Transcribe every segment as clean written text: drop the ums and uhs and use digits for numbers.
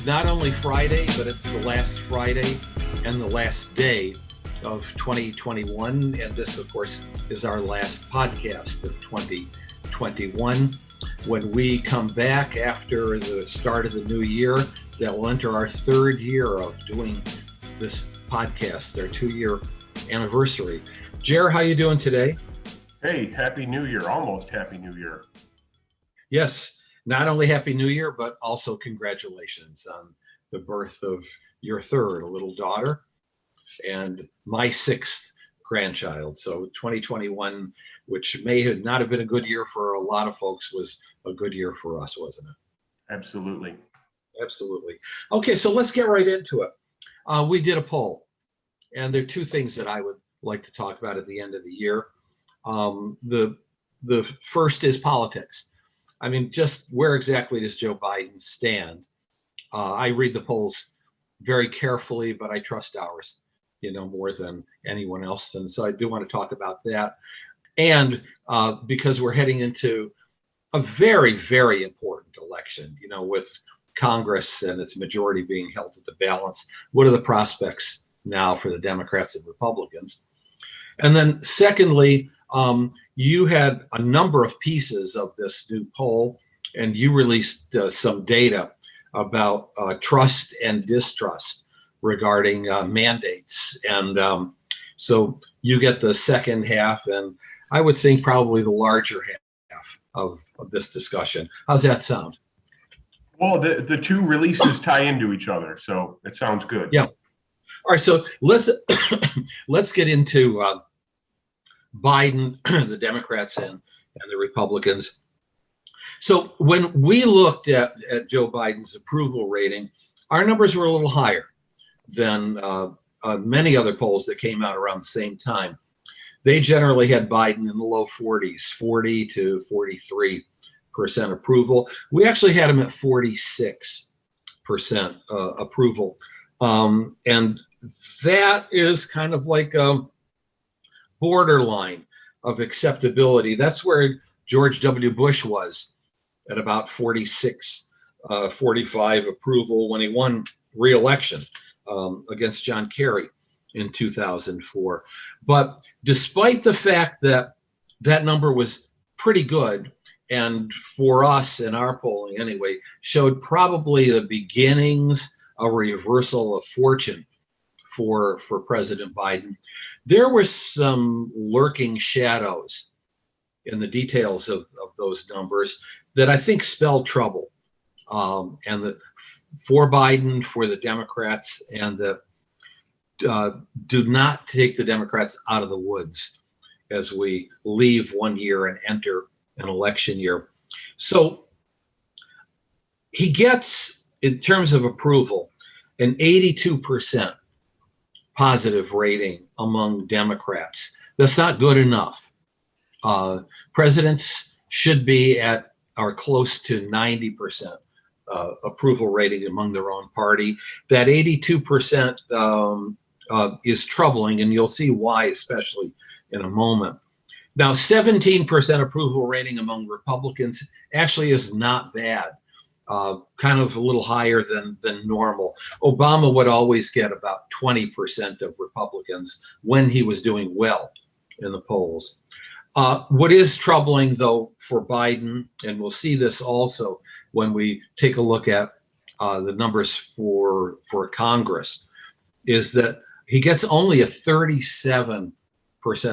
not only Friday, but it's the last Friday and the last day of 2021. And this, of course, is our last podcast of 2021. When we come back after the start of the new year, that will enter our third year of doing this podcast, our 2-year anniversary. Jer, how you doing today? Hey, Happy New Year. Almost Happy New Year. Yes, not only Happy New Year, but also congratulations on the birth of your third, a little daughter, and my 6th grandchild. So 2021, which may not have been a good year for a lot of folks, was a good year for us, wasn't it? Absolutely. Absolutely. Okay, so let's get right into it. We did a poll, and there are 2 things that I would like to talk about at the end of the year. The first is politics. I mean, just where exactly does Joe Biden stand? I read the polls very carefully, but I trust ours, more than anyone else. And so I do want to talk about that. And because we're heading into a very, very important election, with Congress and its majority being held at the balance, what are the prospects now for the Democrats and Republicans? And then secondly, you had a number of pieces of this new poll, and you released some data about trust and distrust regarding mandates. And so you get the second half, and I would think probably the larger half of this discussion. How's that sound? Well, the 2 releases tie into each other, so it sounds good. Yeah. All right, so let's get into Biden, the Democrats, and the Republicans. So when we looked at Joe Biden's approval rating, our numbers were a little higher than many other polls that came out around the same time. They generally had Biden in the low 40s, 40 to 43% approval. We actually had him at 46% approval. And that is kind of like a borderline of acceptability. That's where George W. Bush was at about 46, 45 approval when he won re-election against John Kerry in 2004. But despite the fact that that number was pretty good, and for us in our polling anyway, showed probably the beginnings of a reversal of fortune for President Biden, there were some lurking shadows in the details of those numbers that I think spelled trouble, and for Biden, for the Democrats, and that do not take the Democrats out of the woods as we leave one year and enter an election year. So he gets, in terms of approval, an 82% positive rating among Democrats. That's not good enough. Presidents should be at or close to 90% approval rating among their own party. That 82% is troubling, and you'll see why, especially in a moment. Now, 17% approval rating among Republicans actually is not bad. Kind of a little higher than normal. Obama would always get about 20% of Republicans when he was doing well in the polls. What is troubling, though, for Biden, and we'll see this also when we take a look at the numbers for Congress, is that he gets only a 37%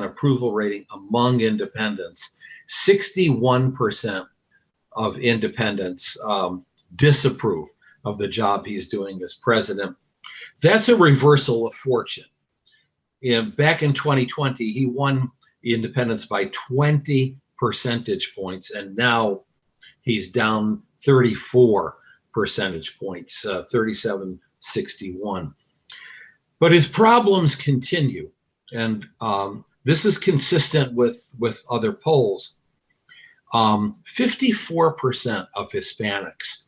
approval rating among independents. 61% of independents disapprove of the job he's doing as president. That's a reversal of fortune. Back in 2020, he won independents by 20 percentage points, and now he's down 34 percentage points, 37-61. But his problems continue, and this is consistent with other polls. 54% of Hispanics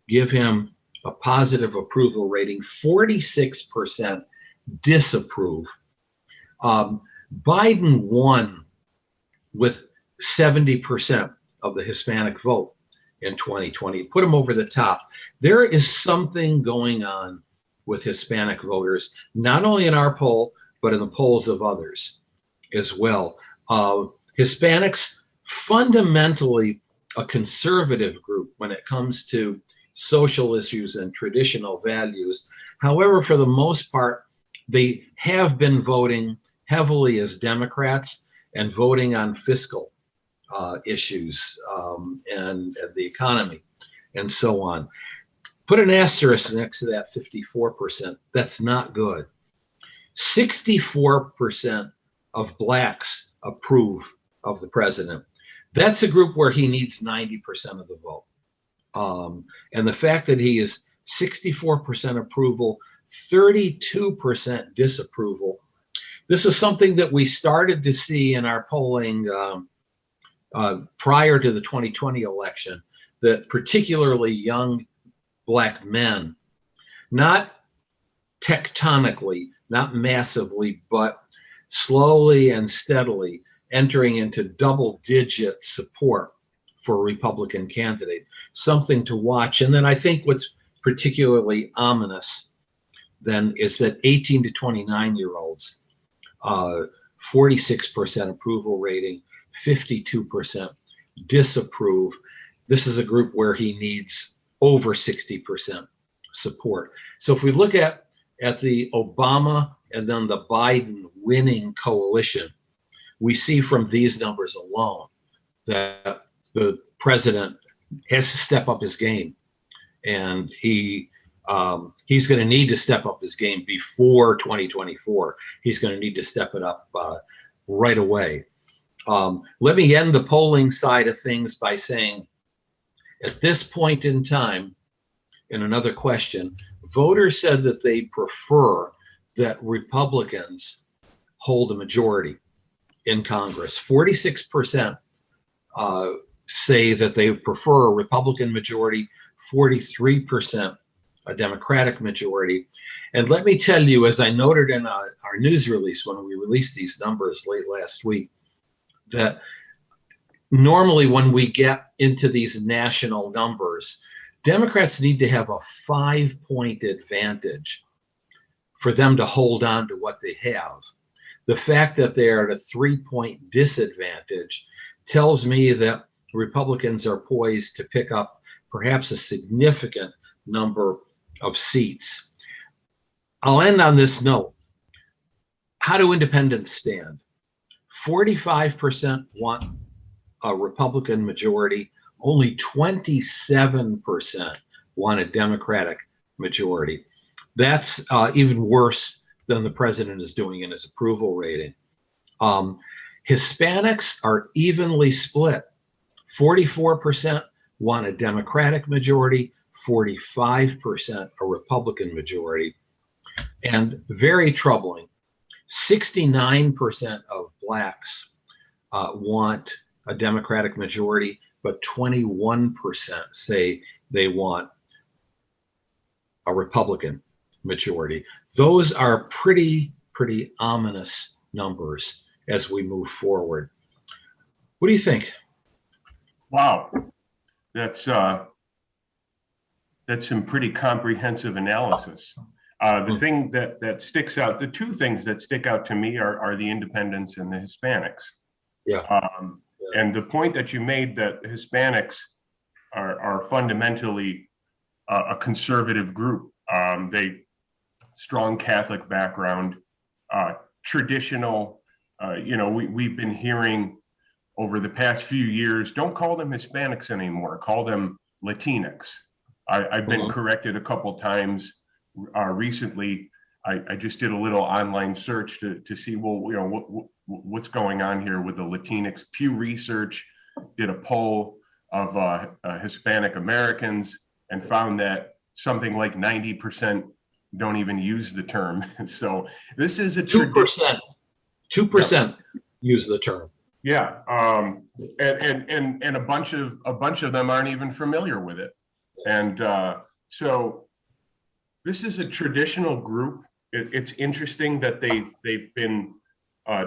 give him a positive approval rating, 46% disapprove. Biden won with 70% of the Hispanic vote in 2020. Put them over the top. There is something going on with Hispanic voters, not only in our poll, but in the polls of others as well. Hispanics, fundamentally a conservative group when it comes to social issues and traditional values. However, for the most part, they have been voting heavily as Democrats and voting on fiscal issues and the economy and so on. Put an asterisk next to that 54%. That's not good. 64% of blacks approve of the president. That's a group where he needs 90% of the vote. And the fact that he is 64% approval, 32% disapproval. This is something that we started to see in our polling prior to the 2020 election, that particularly young black men, not tectonically, not massively, but slowly and steadily entering into double-digit support for a Republican candidate, something to watch. And then I think what's particularly ominous then is that 18 to 29-year-olds, 46% approval rating, 52% disapprove. This is a group where he needs over 60% support. So if we look at the Obama and then the Biden winning coalition, we see from these numbers alone that the president has to step up his game, and he's going to need to step up his game before 2024. He's going to need to step it up right away. Let me end the polling side of things by saying, at this point in time, in another question, voters said that they prefer that Republicans hold a majority in Congress. 46% say that they prefer a Republican majority, 43% a Democratic majority. And let me tell you, as I noted in our news release when we released these numbers late last week, that normally when we get into these national numbers, Democrats need to have a 5-point advantage for them to hold on to what they have. The fact that they are at a 3-point disadvantage tells me that Republicans are poised to pick up perhaps a significant number of seats. I'll end on this note. How do independents stand? 45% want a Republican majority. Only 27% want a Democratic majority. That's even worse than the president is doing in his approval rating. Hispanics are evenly split. 44% want a Democratic majority, 45% a Republican majority. And very troubling, 69% of blacks want a Democratic majority, but 21% say they want a Republican majority. Those are pretty ominous numbers as we move forward. What do you think? Wow, that's some pretty comprehensive analysis. The thing that sticks out, the two things that stick out to me are the independents and the Hispanics. Yeah. And the point that you made that Hispanics are fundamentally a conservative group. They strong Catholic background, traditional. We've been hearing over the past few years, don't call them Hispanics anymore, call them Latinx. I've been corrected a couple times recently. I just did a little online search to see, what's going on here with the Latinx. Pew Research did a poll of Hispanic Americans and found that something like 90% don't even use the term. So this is a 2%. 2% use the term. Yeah, and a bunch of them aren't even familiar with it, and so this is a traditional group. It's interesting that they've been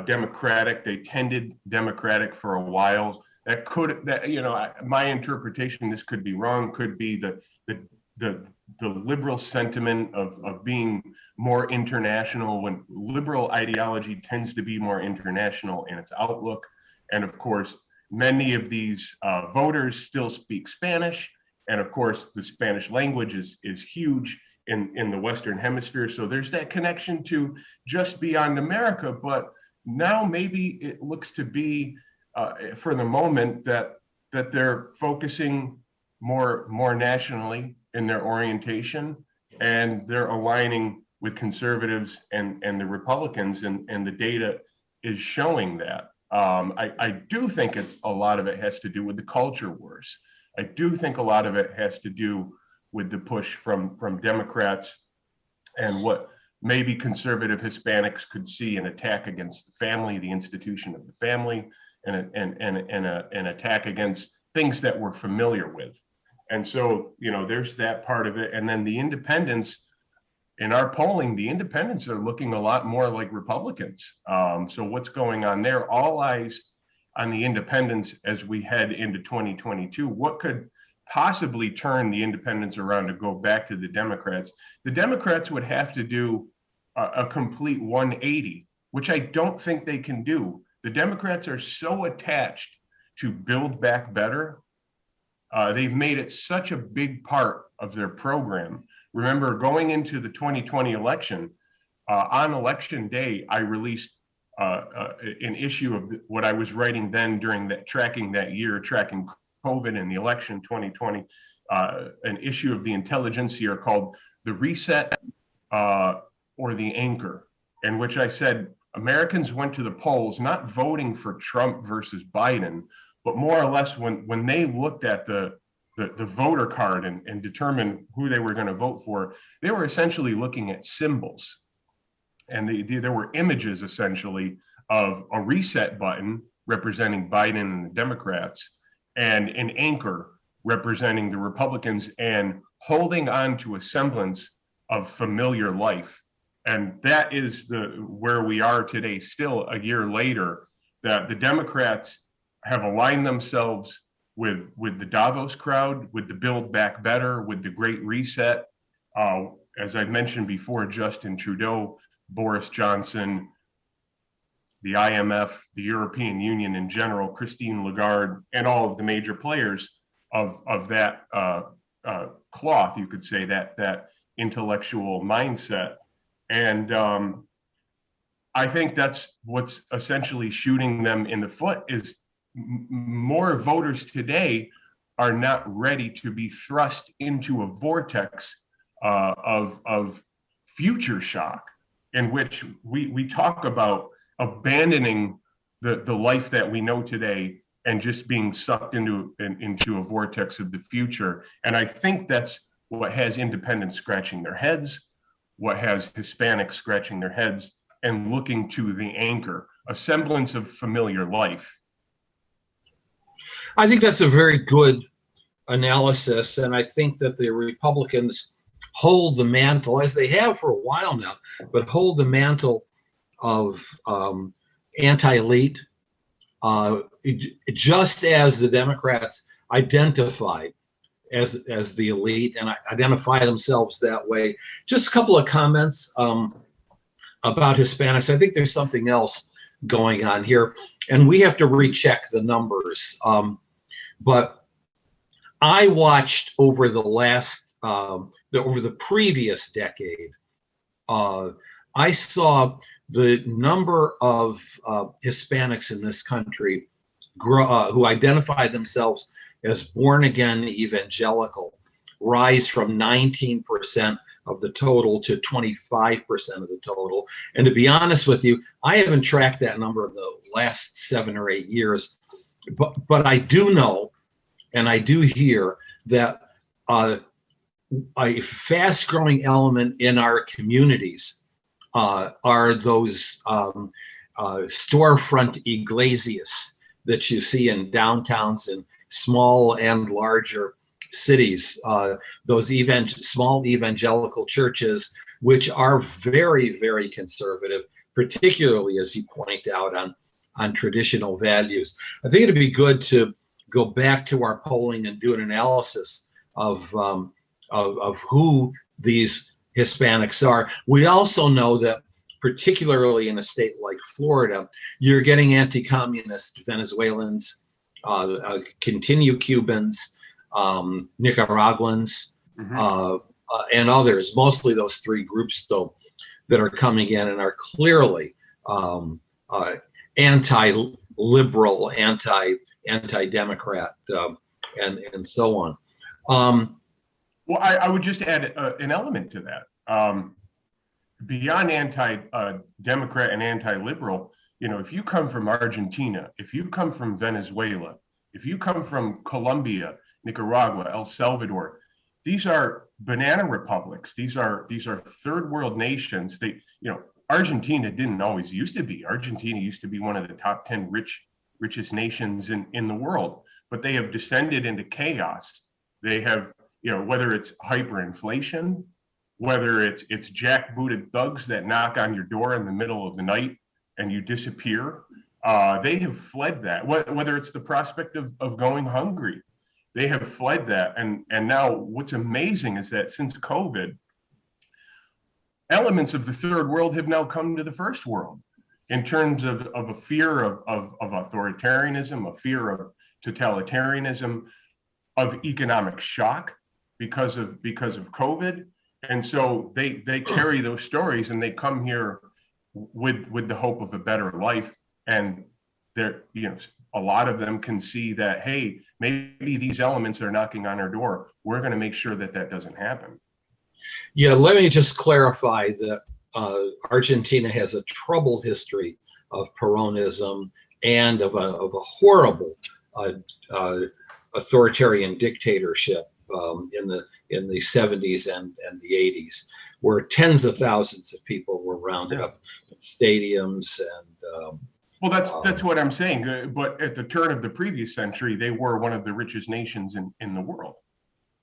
Democratic. They tended Democratic for a while. that could, that, you know, my interpretation, this could be wrong, could be the liberal sentiment of being more international, when liberal ideology tends to be more international in its outlook. And of course, many of these voters still speak Spanish. And of course, the Spanish language is huge in the Western Hemisphere. So there's that connection to just beyond America. But now maybe it looks to be, for the moment, that they're focusing more nationally in their orientation, and they're aligning with conservatives and the Republicans, and the data is showing that. I do think a lot of it has to do with the culture wars. I do think a lot of it has to do with the push from Democrats and what maybe conservative Hispanics could see an attack against the family, the institution of the family, and an attack against things that we're familiar with. And so, you know, there's that part of it. And then the independents, in our polling, the independents are looking a lot more like Republicans. So what's going on there? All eyes on the independents as we head into 2022. What could possibly turn the independents around to go back to the Democrats? The Democrats would have to do a complete 180, which I don't think they can do. The Democrats are so attached to Build Back Better. They've made it such a big part of their program. Remember, going into the 2020 election, on election day, I released an issue of what I was writing then during that, tracking that year, tracking COVID and the election 2020, an issue of the Intelligencer called The Reset or the Anchor, in which I said Americans went to the polls not voting for Trump versus Biden, but more or less when they looked at the voter card and determined who they were going to vote for, they were essentially looking at symbols. And there were images essentially of a reset button representing Biden and the Democrats, and an anchor representing the Republicans, and holding on to a semblance of familiar life. And that is where we are today, still a year later, that the Democrats have aligned themselves with the Davos crowd, with the Build Back Better, with the Great Reset. As I mentioned before, Justin Trudeau, Boris Johnson, the IMF, the European Union in general, Christine Lagarde, and all of the major players of that cloth, you could say, that intellectual mindset. And I think that's what's essentially shooting them in the foot, is more voters today are not ready to be thrust into a vortex of future shock, in which we talk about abandoning the life that we know today and just being sucked into a vortex of the future. And I think that's what has independents scratching their heads, what has Hispanics scratching their heads and looking to the anchor, a semblance of familiar life. I think that's a very good analysis, and I think that the Republicans hold the mantle, as they have for a while now, but hold the mantle of anti-elite, just as the Democrats identify as the elite and identify themselves that way. Just a couple of comments about Hispanics. I think there's something else going on here, and we have to recheck the numbers. But I watched over the last, over the previous decade, I saw the number of Hispanics in this country grow, who identify themselves as born-again evangelical, rise from 19% of the total to 25% of the total. And to be honest with you, I haven't tracked that number in the last 7 or 8 years, but I do know, and I do hear that a fast-growing element in our communities are those storefront iglesias that you see in downtowns and small and larger cities, those small evangelical churches, which are very, very conservative, particularly, as you point out, on traditional values. I think it'd be good to go back to our polling and do an analysis of who these Hispanics are. We also know that, particularly in a state like Florida, you're getting anti-communist Venezuelans, continue Cubans, Nicaraguans, and others, mostly those three groups still, that are coming in and are clearly anti-liberal, anti-democrat, and so on. Well, I would just add an element to that. Beyond anti-democrat and anti-liberal, if you come from Argentina, if you come from Venezuela, if you come from Colombia, Nicaragua, El Salvador, these are banana republics. These are third world nations. Argentina didn't always used to be. Argentina used to be one of the top 10 richest nations in the world, but they have descended into chaos. They have, whether it's hyperinflation, whether it's jackbooted thugs that knock on your door in the middle of the night and you disappear. They have fled that, whether it's the prospect of going hungry. They have fled that. And now what's amazing is that since COVID, elements of the third world have now come to the first world in terms of a fear of authoritarianism, a fear of totalitarianism, of economic shock because of COVID. And so they carry those stories and they come here with the hope of a better life. And they're, a lot of them can see that, hey, maybe these elements are knocking on our door. We're going to make sure that doesn't happen. Yeah, let me just clarify that Argentina has a troubled history of Peronism and of a horrible authoritarian dictatorship in the 70s and the 80s, where tens of thousands of people were rounded up in stadiums and. Well, that's what I'm saying. But at the turn of the previous century, they were one of the richest nations in the world.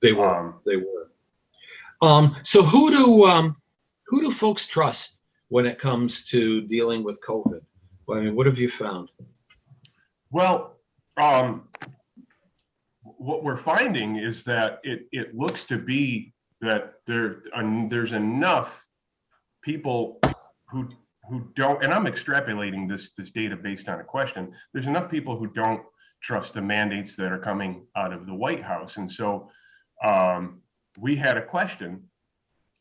They were. They were. So who do folks trust when it comes to dealing with COVID? I mean, what have you found? Well, what we're finding is that it looks to be that there's enough people who don't, and I'm extrapolating this data based on a question. There's enough people who don't trust the mandates that are coming out of the White House, and so we had a question,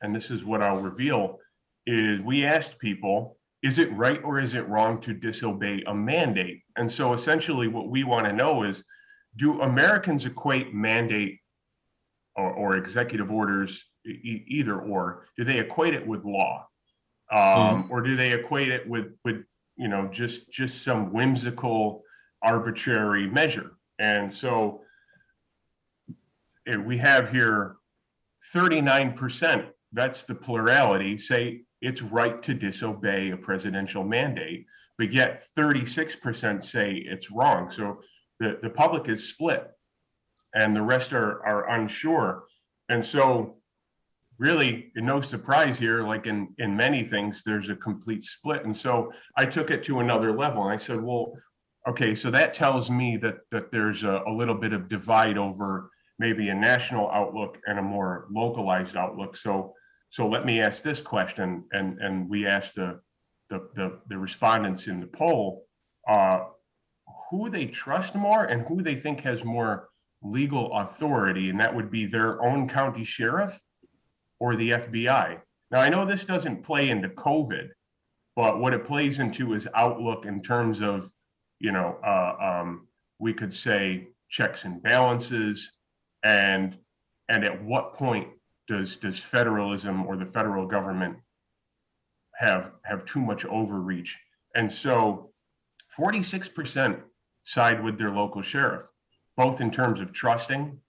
and this is what I'll reveal: is we asked people, is it right or is it wrong to disobey a mandate? And so essentially, what we want to know is, do Americans equate mandate or executive orders, either or, do they equate it with law? Or do they equate it with just some whimsical, arbitrary measure? And so we have here 39%, that's the plurality, say it's right to disobey a presidential mandate, but yet 36% say it's wrong. So the public is split and the rest are unsure. And so really, no surprise here, like in many things, there's a complete split. And so I took it to another level and I said, well, okay, so that tells me that there's a little bit of divide over maybe a national outlook and a more localized outlook. So let me ask this question. And we asked the respondents in the poll, who they trust more and who they think has more legal authority. And that would be their own county sheriff or the FBI. Now, I know this doesn't play into COVID, but what it plays into is outlook in terms of, we could say checks and balances, and at what point does federalism or the federal government have too much overreach? And so 46% side with their local sheriff, both in terms of trusting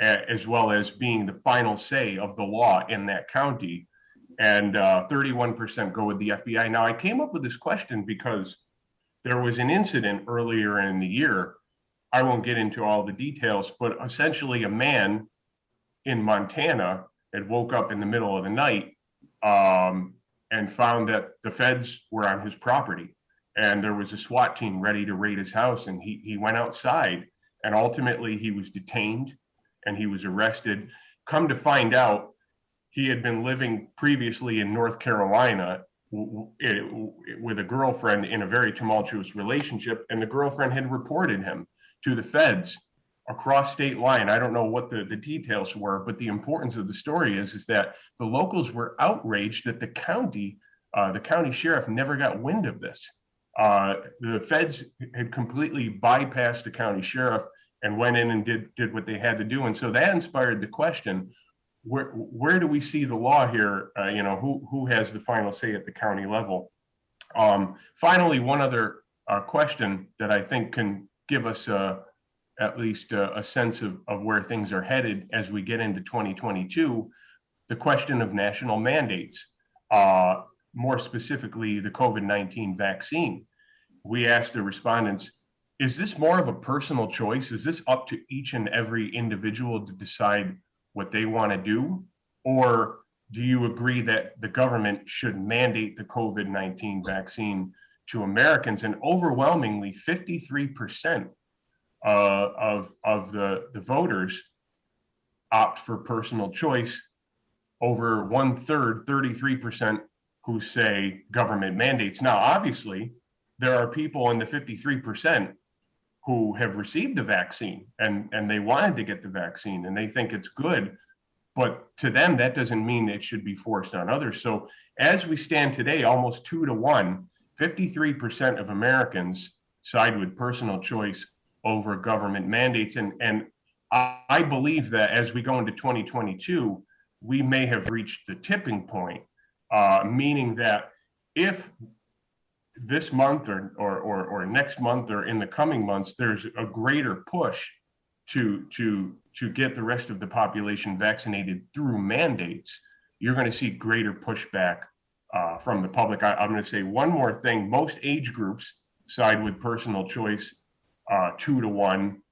as well as being the final say of the law in that county. And 31% go with the FBI. Now, I came up with this question because there was an incident earlier in the year. I won't get into all the details, but essentially a man in Montana had woke up in the middle of the night and found that the feds were on his property. and there was a SWAT team ready to raid his house, and he went outside, and ultimately he was detained and he was arrested. Come to find out, he had been living previously in North Carolina with a girlfriend in a very tumultuous relationship, and the girlfriend had reported him to the feds across state line. I don't know what the details were, but the importance of the story is that the locals were outraged that the county sheriff never got wind of this. The feds had completely bypassed the county sheriff and went in and did what they had to do. And so that inspired the question, where do we see the law here? Who has the final say at the county level? Finally, one other question that I think can give us at least a sense of where things are headed as we get into 2022, the question of national mandates, more specifically the COVID-19 vaccine. We asked the respondents, is this more of a personal choice? Is this up to each and every individual to decide what they want to do? Or do you agree that the government should mandate the COVID-19 vaccine to Americans? And overwhelmingly, 53% of the voters opt for personal choice, over 1/3, 33%, who say government mandates. Now, obviously, there are people in the 53% who have received the vaccine and they wanted to get the vaccine and they think it's good, but to them, that doesn't mean it should be forced on others. So as we stand today, almost 2-1, 53% of Americans side with personal choice over government mandates. And I believe that as we go into 2022, we may have reached the tipping point, meaning that if this month or next month or in the coming months, there's a greater push to get the rest of the population vaccinated through mandates, you're going to see greater pushback from the public. I'm going to say one more thing. Most age groups side with personal choice 2-1,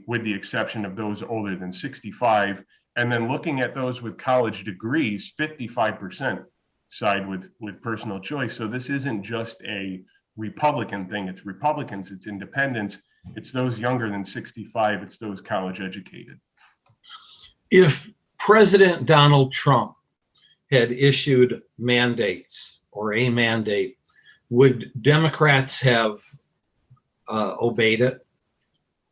with the exception of those older than 65. And then looking at those with college degrees, 55% side with personal choice. So this isn't just a Republican thing. It's Republicans, it's independents, it's those younger than 65, it's those college educated. If President Donald Trump had issued mandates or a mandate, would Democrats have obeyed it?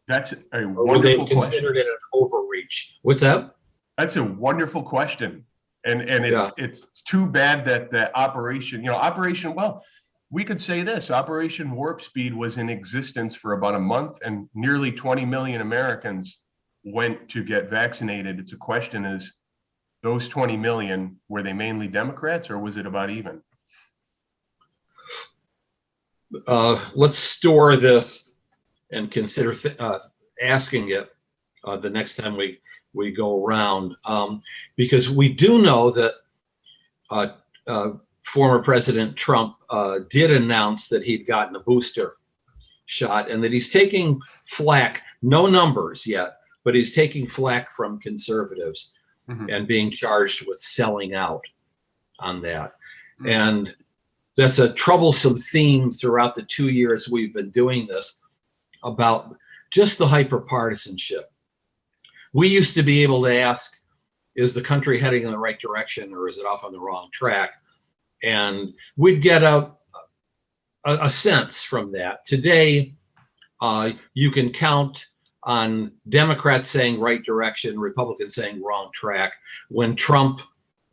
That's a or wonderful would they question. considered it an overreach? What's that? That's a wonderful question. And it's too bad that the Operation, well, we could say this, Operation Warp Speed was in existence for about a month and nearly 20 million Americans went to get vaccinated. It's a question is, those 20 million, were they mainly Democrats or was it about even? Let's store this and consider asking it the next time we go around, because we do know that former President Trump did announce that he'd gotten a booster shot and that he's taking flack, no numbers yet, but he's taking flack from conservatives and being charged with selling out on that. And that's a troublesome theme throughout the 2 years we've been doing this about just the hyperpartisanship. We used to be able to ask, is the country heading in the right direction or is it off on the wrong track? And we'd get a sense from that. Today, you can count on Democrats saying right direction, Republicans saying wrong track. When Trump,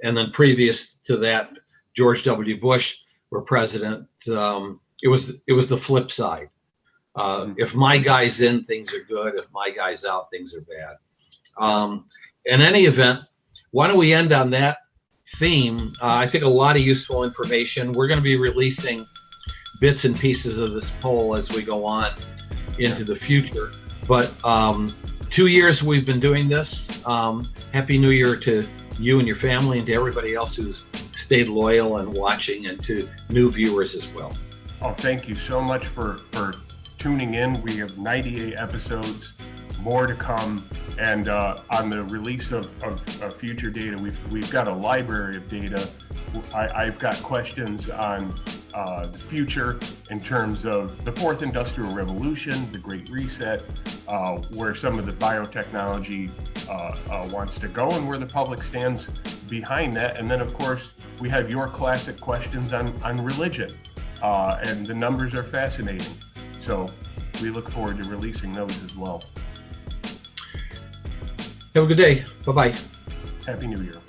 and then previous to that, George W. Bush were president, it was the flip side. If my guy's in, things are good. If my guy's out, things are bad. In any event, why don't we end on that theme? I think a lot of useful information. We're going to be releasing bits and pieces of this poll as we go on into the future. But 2 years we've been doing this. Happy New Year to you and your family and to everybody else who's stayed loyal and watching, and to new viewers as well. Oh, thank you so much for tuning in. We have 98 episodes, more to come. And on the release of future data, we've got a library of data. I've got questions on the future in terms of the fourth industrial revolution, the Great Reset, where some of the biotechnology wants to go and where the public stands behind that. And then, of course, we have your classic questions on religion, and the numbers are fascinating. So we look forward to releasing those as well. Have a good day. Bye-bye. Happy New Year.